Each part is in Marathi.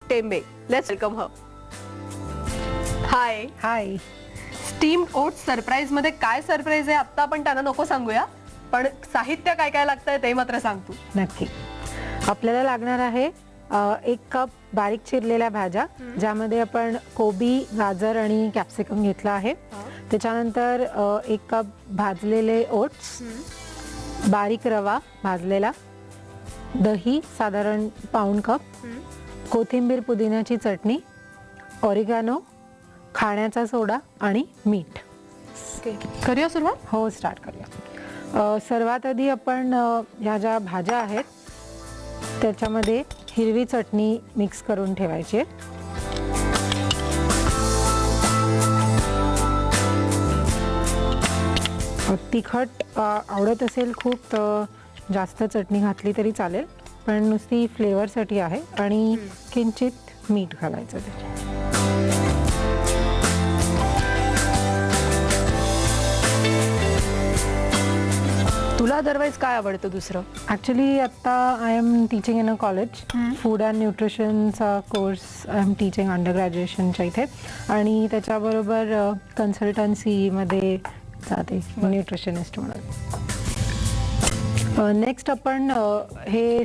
Tembe. Let's welcome her. High. High. Steamed oats surprise मध्ये काय सरप्राईज आहे आता आपण त्यांना नको सांगूया, पण साहित्य काय काय लागतंय ते मात्र सांग तू. नक्की. आपल्याला लागणार आहे 1 कप बारीक चिरलेल्या भाज्या, ज्यामध्ये आपण कोबी, गाजर आणि कॅप्सिकम घेतला आहे. त्याच्यानंतर 1 कप भाजलेले ओट्स, बारीक रवा भाजलेला, दही साधारण पाऊण कप, कोथिंबीर पुदिन्याची चटणी, ऑरिगॅनो, खाण्याचा सोडा आणि मीठ. करूया सुरुवात. हो, स्टार्ट करूया. सर्वात आधी आपण ह्या ज्या भाज्या आहेत त्याच्यामध्ये हिरवी चटणी मिक्स करून ठेवायची आहे. तिखट आवडत असेल खूप तर जास्त चटणी घातली तरी चालेल, पण नुसती फ्लेवरसाठी आहे. आणि किंचित मीठ घालायचं ते. तुला अदरवाईज काय आवडतं दुसरं? ॲक्च्युली आता I am teaching in a college, food and न्यूट्रिशनचा कोर्स आय एम टीचिंग अंडर ग्रॅज्युएशनच्या इथे, आणि त्याच्याबरोबर कन्सल्टन्सीमध्ये जाते न्यूट्रिशनिस्ट म्हणून. नेक्स्ट आपण हे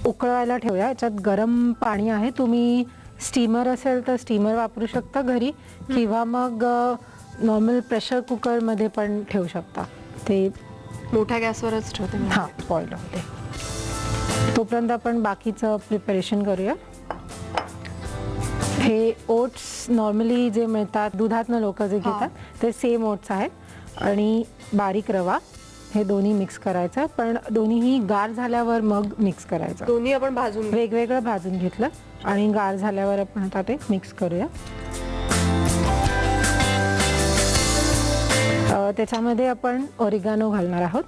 उकळवायला ठेवूया. याच्यात गरम पाणी आहे. तुम्ही स्टीमर असेल तर स्टीमर वापरू शकता घरी, किंवा मग नॉर्मल प्रेशर कुकरमध्ये पण ठेवू शकता. ते मोठ्या गॅसवरच ठेवते. हां, बॉईल होते. तोपर्यंत आपण बाकीचं प्रिपरेशन करूया. हे ओट्स नॉर्मली जे मिळतात दुधातनं लोक जे घेतात ते सेम ओट्स आहेत, आणि बारीक रवा, हे दोन्ही मिक्स करायचं. पण दोन्हीही गार झाल्यावर मग मिक्स करायचं. दोन्ही आपण भाजून वेगवेगळं भाजून घेतलं आणि गार झाल्यावर आपण आता ते मिक्स करूया. त्याच्यामध्ये आपण ऑरिगॅनो घालणार आहोत.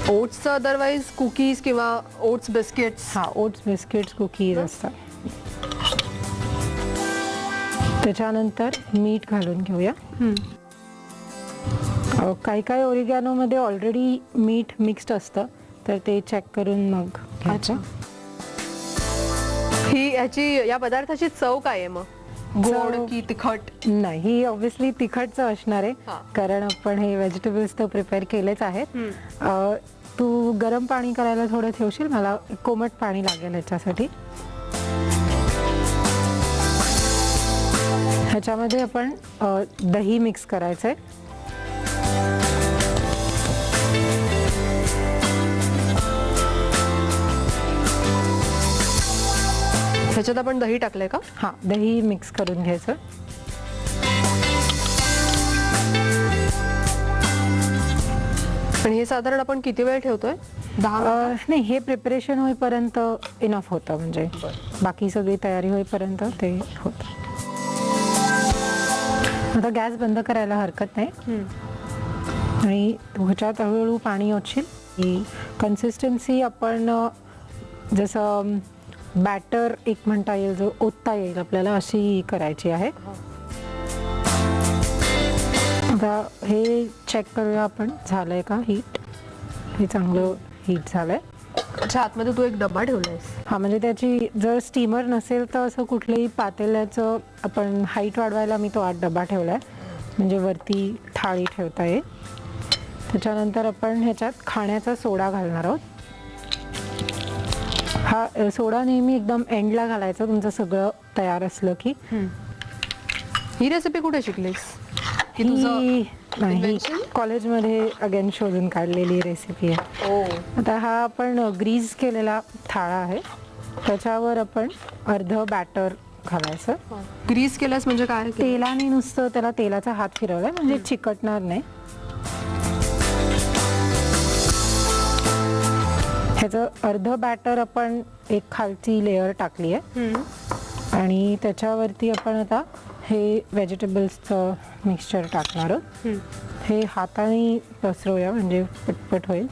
ओट्सचं अदरवाईज कुकीज किंवा ओट्स बिस्किट्स. हां, ओट्स बिस्किट्स कुकीज असतात. त्याच्यानंतर मीठ घालून घेऊया. काही काही ऑरिगॅनोमध्ये ऑलरेडी मीठ मिक्स्ड असतं, तर ते चेक करून मग घ्यायचं. ही या पदार्थाची चव काय आहे मग? गोड की तिखट? नाही, ही ऑब्व्हियसली तिखटचं असणार आहे, कारण आपण हे व्हेजिटेबल्स तर प्रिपेअर केलेच आहेत. तू गरम पाणी करायला थोडं ठेवशील? मला कोमट पाणी लागेल ह्याच्यासाठी. ह्याच्यामध्ये आपण दही मिक्स करायचं आहे. ह्याच्यात आपण दही टाकलंय का? हां, दही मिक्स करून घ्यायचं. पण हे साधारण आपण किती वेळ ठेवतोय? 10 नाही, हे प्रिपरेशन होईपर्यंत इनफ होतं, म्हणजे बाकी सगळी तयारी होईपर्यंत ते होतं. आता गॅस बंद करायला हरकत नाही, आणि ह्याच्यात हळूहळू पाणी ओतशील. ही कन्सिस्टन्सी आपण जसं बॅटर एक म्हणता येईल, जो ओतता येईल आपल्याला, अशी करायची आहे. आता हे चेक करूया आपण, झालंय का हीट. हे चांगलं हीट झालंय. अच्छा, आतमध्ये तू एक डब्बा ठेवलायस. हां, म्हणजे त्याची जर स्टीमर नसेल तर असं कुठल्याही पातेल्याचं आपण हाईट वाढवायला मी तो आत डब्बा ठेवलाय, म्हणजे वरती थाळी ठेवता येईल. त्याच्यानंतर आपण ह्याच्यात खाण्याचा सोडा घालणार आहोत. हा सोडा नेहमी एकदम एंडला घालायचा तुमचं सगळं तयार असलं की. ही रेसिपी कुठे शिकलीस? ही कॉलेजमध्ये अगेन शोधून काढलेली रेसिपी आहे. आता हा आपण ग्रीज केलेला थाळा आहे, त्याच्यावर आपण अर्ध बॅटर घालायचं. ग्रीज केलंस म्हणजे काय? तेलाने नुसतं त्याला तेलाचा हात फिरवलाय, म्हणजे चिकटणार नाही. ह्याचं अर्ध बॅटर आपण एक खालची लेअर टाकली आहे, आणि त्याच्यावरती आपण आता हे व्हेजिटेबल्सचं मिक्सचर टाकणार आहोत. हे हाताने पसरवूया म्हणजे पटपट होईल.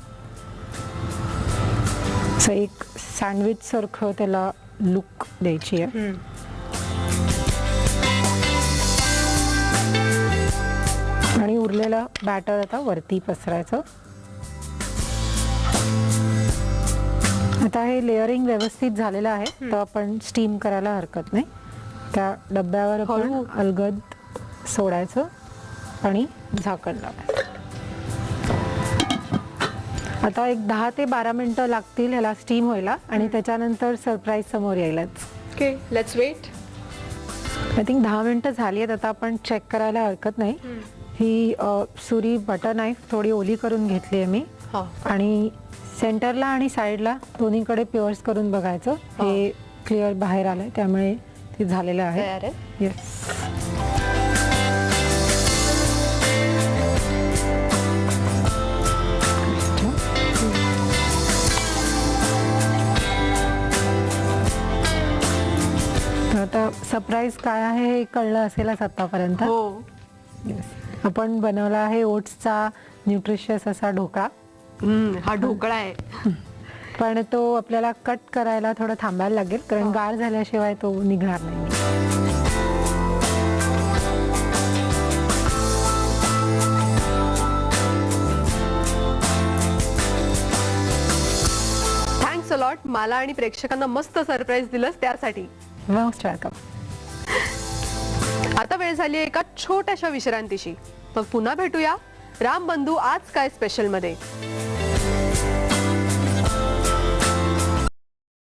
असं एक सँडविच सारखं त्याला लुक द्यायची आहे. आणि उरलेलं बॅटर आता वरती पसरायचं. आता हे लेअरिंग व्यवस्थित झालेलं आहे, तर आपण स्टीम करायला हरकत नाही. त्या डब्यावर आपण अलगद सोडायचं आणि झाकण लावायचं. आता एक 10 ते 12 मिनिटं लागतील ह्याला स्टीम व्हायला आणि त्याच्यानंतर सरप्राईज समोर यायलाच. Okay, let's wait. I think 10 मिनिटं झाली आहेत. आता आपण चेक करायला हरकत नाही. ही सुरी बटर नाईफ थोडी ओली करून घेतली आहे मी आणि सेंटरला आणि साईडला दोन्हीकडे पिअर्स करून बघायचं. हे क्लिअर बाहेर आलंय, त्यामुळे ते झालेलं आहे. येस. आता सरप्राईज काय आहे हे कळलं असेलच आतापर्यंत. हो. येस. आपण बनवला आहे ओट्सचा न्यूट्रिशियस असा ढोकळा. हा ढोकळा आहे, पण तो आपल्याला कट करायला थोडं थांबायला लागेल, कारण गार झाल्याशिवाय तो निघणार नाही. Thanks a lot. मला आणि प्रेक्षकांना मस्त सरप्राईज दिलंस त्यासाठी. Most welcome. आता वेळ झाली एका छोट्याशा विश्रांतीची. मग पुन्हा भेटूया राम बंधू आज काय स्पेशल मध्ये.